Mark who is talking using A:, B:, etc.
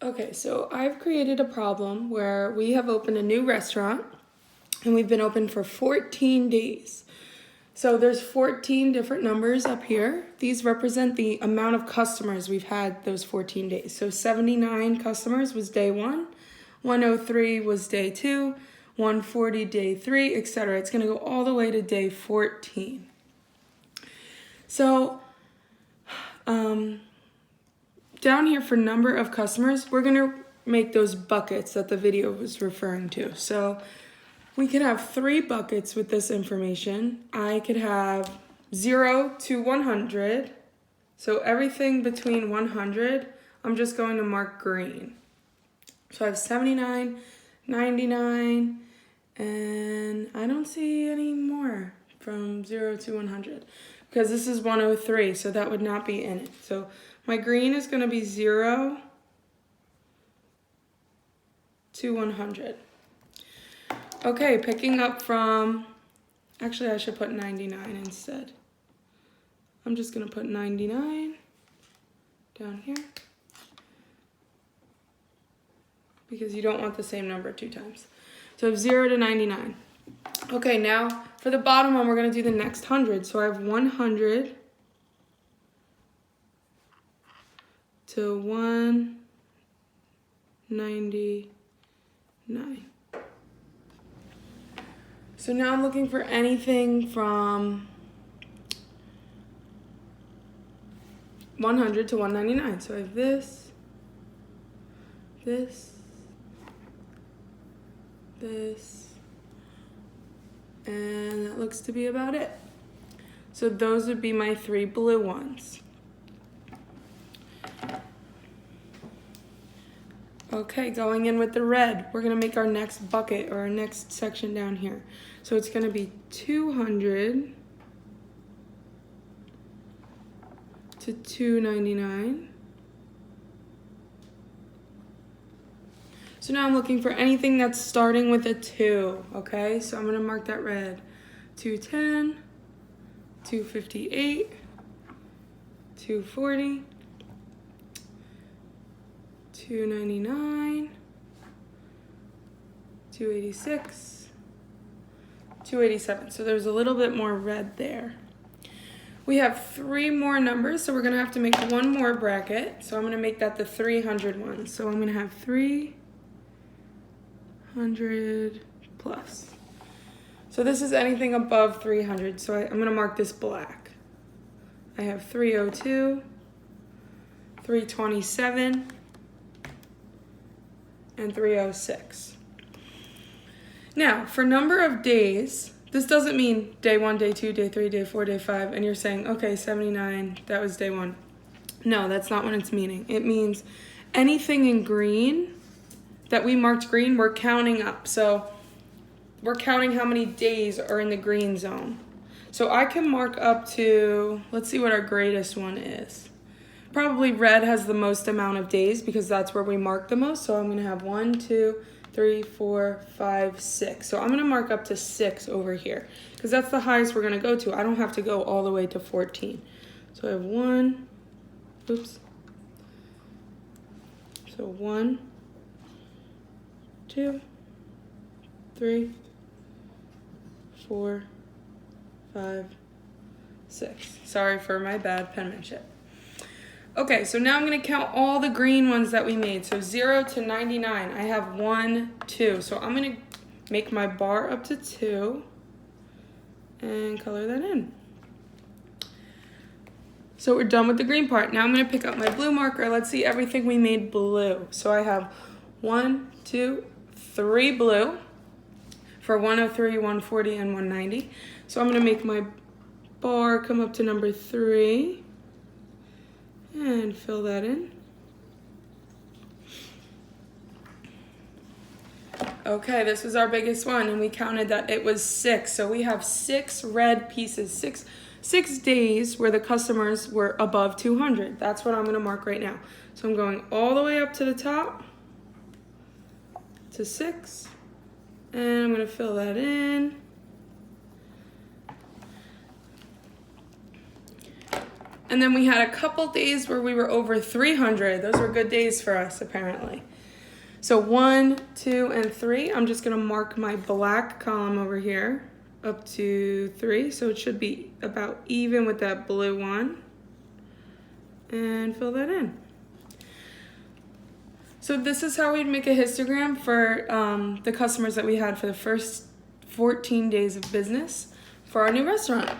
A: Okay, so I've created a problem where we have opened a new restaurant and we've been open for 14 days. So there's 14 different numbers up here. These represent the amount of customers we've had those 14 days. So 79 customers was day 1, 103 was day 2, 140 day 3, etc. It's going to go all the way to day 14. So down here for number of customers, we're going to make those buckets that the video was referring to. So we could have 3 buckets with this information. I could have 0 to 100. So everything between 100, I'm just going to mark green. So I have 79, 99, and I don't see any more from 0 to 100 because this is 103, so that would not be in it. So my green is going to be 0 to 100. Okay, picking up from, actually I should put 99 instead. I'm just going to put 99 down here because you don't want the same number 2 times. So 0 to 99. Okay, now for the bottom one, we're going to do the next 100. So I have 100 to 199. So now I'm looking for anything from 100 to 199. So I have this, and that looks to be about it. So those would be my 3 blue ones. Okay, going in with the red, we're going to make our next bucket or our next section down here. So it's going to be 200 to 299. So now I'm looking for anything that's starting with a 2, okay? So I'm going to mark that red. 210, 258, 240, 299, 286, 287. So there's a little bit more red there. We have 3 more numbers, so we're going to have to make 1 more bracket. So I'm going to make that the 300 one. So I'm going to have 300 plus. So this is anything above 300, so I'm going to mark this black. I have 302, 327, and 306. Now, for number of days, this doesn't mean day 1, day 2, day 3, day 4, day 5, and you're saying, okay, 79, that was day 1. No, that's not what it's meaning. It means anything in green that we marked green, we're counting up. So we're counting how many days are in the green zone. So I can mark up to, let's see what our greatest one is. Probably red has the most amount of days because that's where we mark the most. So I'm going to have 1, 2, 3, 4, 5, 6. So I'm going to mark up to 6 over here because that's the highest we're going to go to. I don't have to go all the way to 14. So I have 1, oops. So 1, 2, 3, 4, 5, 6. Sorry for my bad penmanship. Okay, so now I'm going to count all the green ones that we made. So 0 to 99, I have 1, 2. So I'm going to make my bar up to 2 and color that in. So we're done with the green part. Now I'm going to pick up my blue marker. Let's see everything we made blue. So I have 1, 2, 3 blue for 103, 140, and 190. So I'm going to make my bar come up to number 3 and fill that in. Okay, this was our biggest one, and we counted that it was 6. So we have 6 red pieces, six days where the customers were above 200. That's what I'm going to mark right now. So I'm going all the way up to the top to 6, and I'm going to fill that in. And then we had a couple days where we were over 300. Those were good days for us, apparently. So 1, 2, and 3. I'm just going to mark my black column over here up to 3. So it should be about even with that blue one. And fill that in. So this is how we'd make a histogram for the customers that we had for the first 14 days of business for our new restaurant.